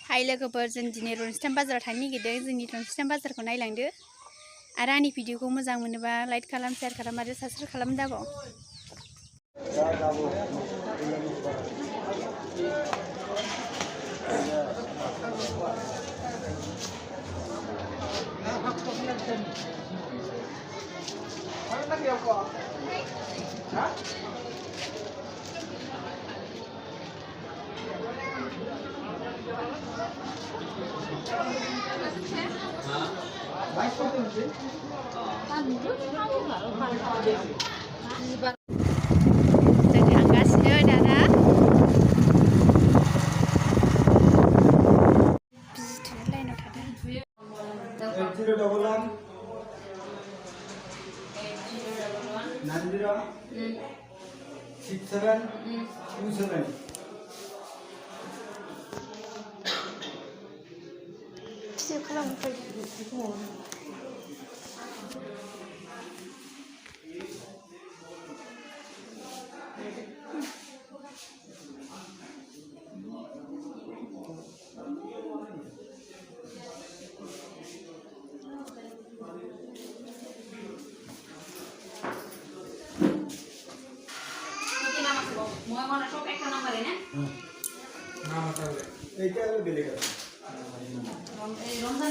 हाय लोगोफोर जों दिनै रनजिताम बाजाराव थांनो नागिरदों जोंनि रनजिताम बाजारखौ नायलांदो आरो आंनि भिडिअखौ मोजां मोनोबा लाइक खालाम शेयार खालाम आरो साबस्क्राइब खालाम दाबाव जों थांगासिनो दाना बिजिथुनो लाइनाव थादों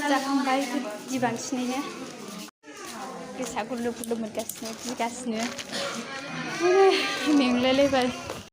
जाखांबाय बांसिनैनो गोसा गुरलु गुरलु मोनगासिनो गिगासिनो मेंलायलायबाय